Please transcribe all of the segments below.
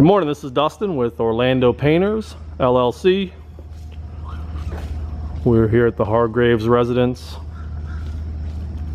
Good morning, this is Dustin with Orlando Painters LLC. We're here at the Hargraves residence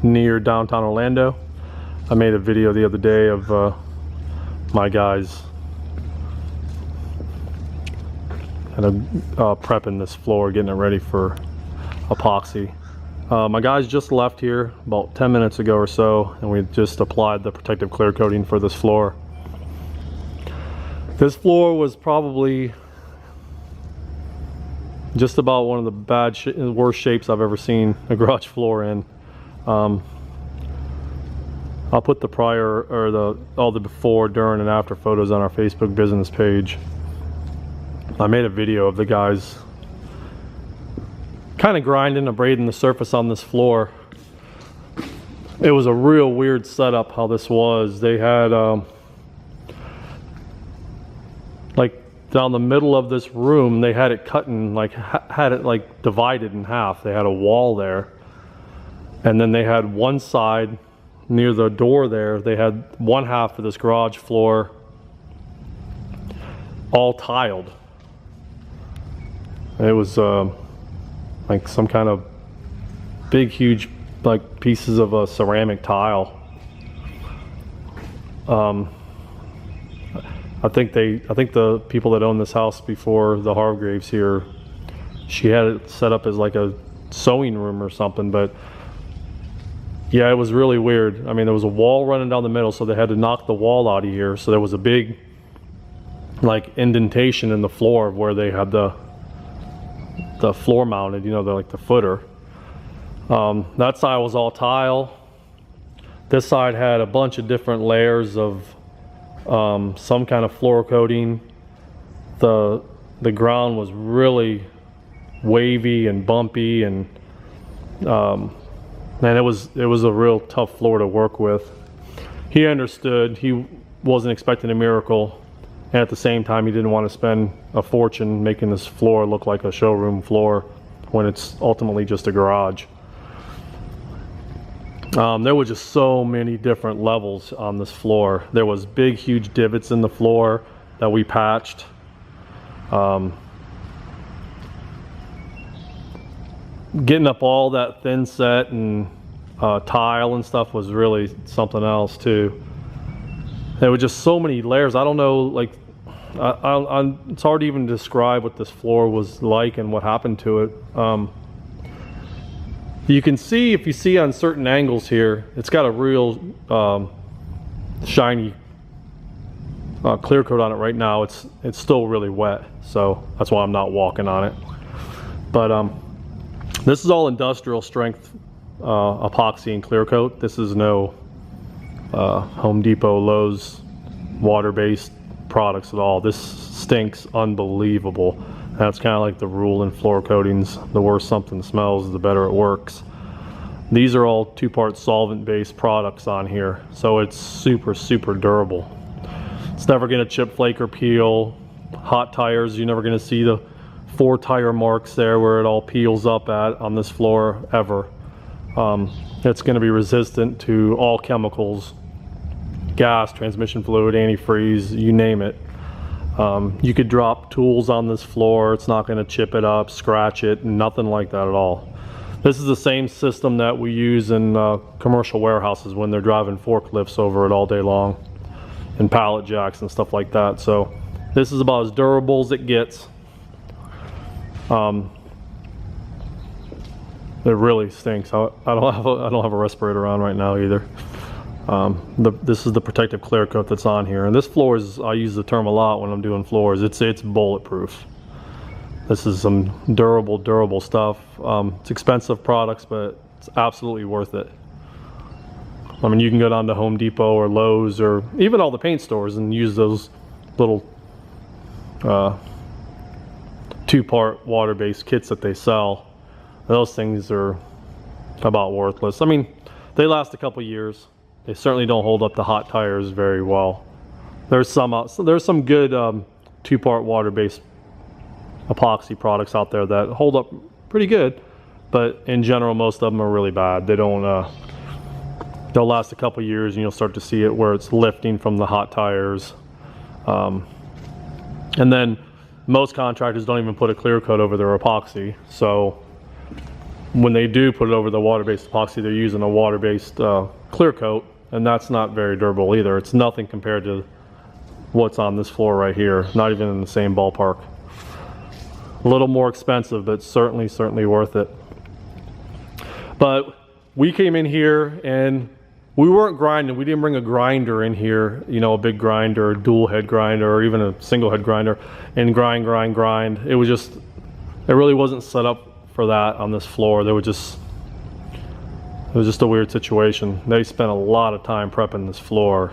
near downtown Orlando. I made a video the other day of my guys prepping this floor, getting it ready for epoxy. My guys just left here about 10 minutes ago or so, and we just applied the protective clear coating for this floor. This floor was probably just about one of the worst shapes I've ever seen a garage floor in. I'll put the prior or all the before, during, and after photos on our Facebook business page. I made a video of the guys kind of grinding, abrading the surface on this floor. It was a real weird setup how this was. They had like down the middle of this room, they had it cut in, like had it like divided in half. They had a wall there, and then they had one side near the door there, they had one half of this garage floor all tiled. It was like some kind of big, huge, like pieces of a ceramic tile. I think the people that owned this house before the Hargraves here, she had it set up as like a sewing room or something, but yeah, it was really weird. I mean, there was a wall running down the middle, so they had to knock the wall out of here. So there was a big like indentation in the floor where they had the floor mounted, you know, like the footer. That side was all tile. This side had a bunch of different layers of some kind of floor coating. The ground was really wavy and bumpy, and it was a real tough floor to work with. He understood. He wasn't expecting a miracle, and at the same time, he didn't want to spend a fortune making this floor look like a showroom floor when it's ultimately just a garage. There were just so many different levels on this floor. There was big, huge divots in the floor that we patched. Getting up all that thin set and tile and stuff was really something else too. There were just so many layers. I don't know, like, it's hard to even describe what this floor was like and what happened to it. You can see, if you see on certain angles here, it's got a real shiny clear coat on it right now. It's still really wet, so that's why I'm not walking on it. But this is all industrial strength epoxy and clear coat. This is no Home Depot, Lowe's water-based products at all. This stinks unbelievable. That's kind of like the rule in floor coatings. The worse something smells, the better it works. These are all two-part solvent-based products on here, so it's super, super durable. It's never going to chip, flake, or peel. Hot tires, you're never going to see the 4 tire marks there where it all peels up at on this floor ever. It's going to be resistant to all chemicals, gas, transmission fluid, antifreeze, you name it. You could drop tools on this floor, it's not going to chip it up, scratch it, nothing like that at all. This is the same system that we use in commercial warehouses when they're driving forklifts over it all day long, and pallet jacks and stuff like that. So this is about as durable as it gets. It really stinks. I don't have a respirator on right now either. This is the protective clear coat that's on here, and this floor is, I use the term a lot when I'm doing floors, it's bulletproof. This is some durable stuff. It's expensive products, but it's absolutely worth it. I mean, you can go down to Home Depot or Lowe's or even all the paint stores and use those little two-part water-based kits that they sell. Those things are about worthless. I mean, they last a couple years. They certainly don't hold up to hot tires very well. There's some good two-part water-based epoxy products out there that hold up pretty good, but in general, most of them are really bad. They don't. They'll last a couple years, and you'll start to see it where it's lifting from the hot tires. And then most contractors don't even put a clear coat over their epoxy. So when they do put it over the water-based epoxy, they're using a water-based clear coat, and that's not very durable either. It's nothing compared to what's on this floor right here, not even in the same ballpark. A little more expensive, but certainly worth it. But we came in here and we weren't grinding. We didn't bring a grinder in here, you know, a big grinder, a dual head grinder, or even a single head grinder, and grind. It was just, it really wasn't set up for that on this floor. It was just a weird situation. They spent a lot of time prepping this floor.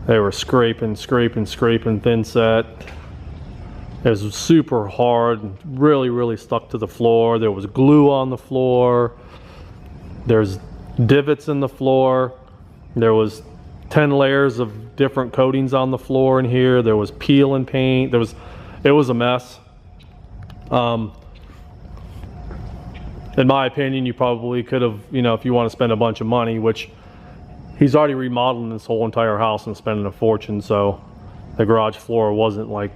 They were scraping thin set. It was super hard, really stuck to the floor. There was glue on the floor. There's divots in the floor. There was 10 layers of different coatings on the floor in here. There was peel and paint. It was a mess. In my opinion, you probably could have, you know, if you want to spend a bunch of money, which he's already remodeling this whole entire house and spending a fortune, so the garage floor wasn't like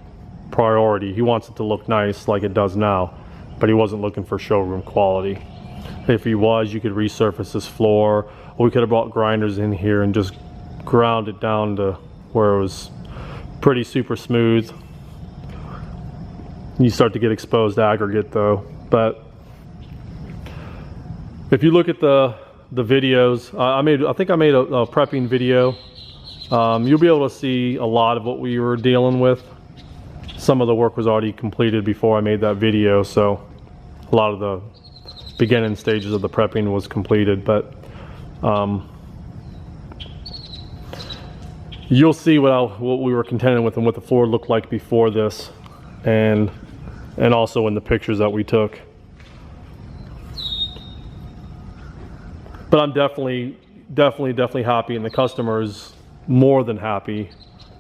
priority. He wants it to look nice like it does now, but he wasn't looking for showroom quality. If he was, you could resurface this floor, or we could have brought grinders in here and just ground it down to where it was pretty super smooth. You start to get exposed aggregate though. But if you look at the videos, I think I made a prepping video. You'll be able to see a lot of what we were dealing with. Some of the work was already completed before I made that video, so a lot of the beginning stages of the prepping was completed, but you'll see what we were contending with and what the floor looked like before this, and also in the pictures that we took. But I'm definitely happy, and the customer is more than happy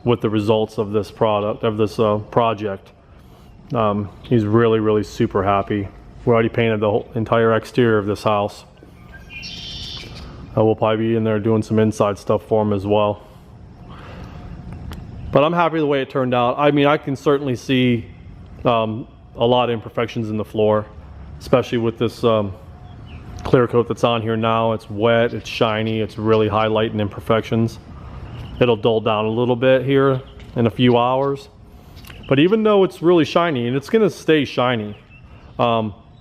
with the results of this project. He's really super happy. We already painted the whole entire exterior of this house. We'll probably be in there doing some inside stuff for him as well. But I'm happy the way it turned out. I mean, I can certainly see a lot of imperfections in the floor, especially with this clear coat that's on here now. It's wet, it's shiny, it's really highlighting imperfections. It'll dull down a little bit here in a few hours. But even though it's really shiny, and it's gonna stay shiny,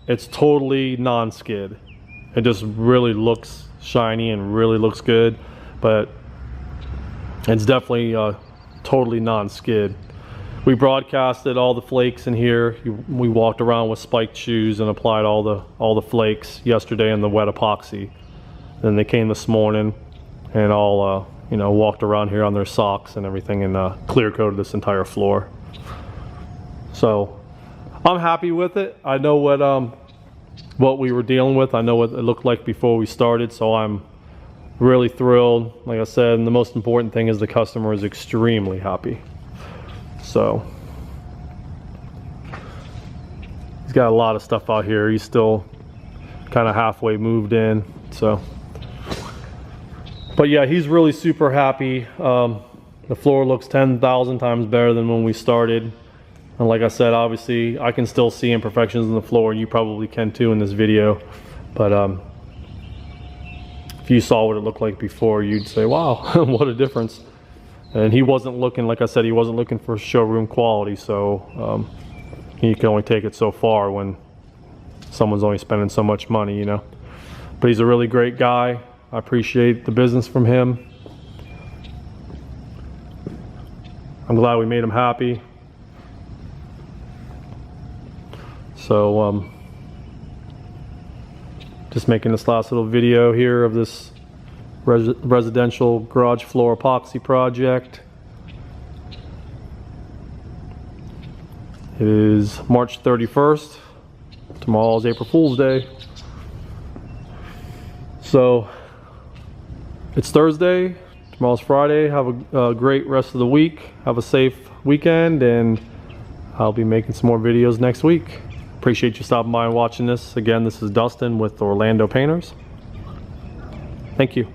it's totally non-skid. It just really looks shiny and really looks good, but it's definitely totally non-skid. We broadcasted all the flakes in here. We walked around with spiked shoes and applied all the flakes yesterday in the wet epoxy. Then they came this morning and all you know, walked around here on their socks and everything, and clear coated this entire floor. So I'm happy with it. I know what we were dealing with. I know what it looked like before we started, so I'm really thrilled. Like I said, and the most important thing is the customer is extremely happy. So he's got a lot of stuff out here. He's still kind of halfway moved in, so. But yeah, he's really super happy. The floor looks 10,000 times better than when we started. And like I said, obviously I can still see imperfections in the floor, and you probably can too in this video. But if you saw what it looked like before, you'd say, wow, what a difference. And he wasn't looking, like I said, he wasn't looking for showroom quality, so he can only take it so far when someone's only spending so much money, you know. But he's a really great guy. I appreciate the business from him. I'm glad we made him happy. So just making this last little video here of this residential garage floor epoxy project. It is March 31st. Tomorrow is April Fool's Day. So it's Thursday, tomorrow's Friday. Have a great rest of the week. Have a safe weekend, and I'll be making some more videos next week. Appreciate you stopping by and watching this. Again, this is Dustin with Orlando Painters. Thank you.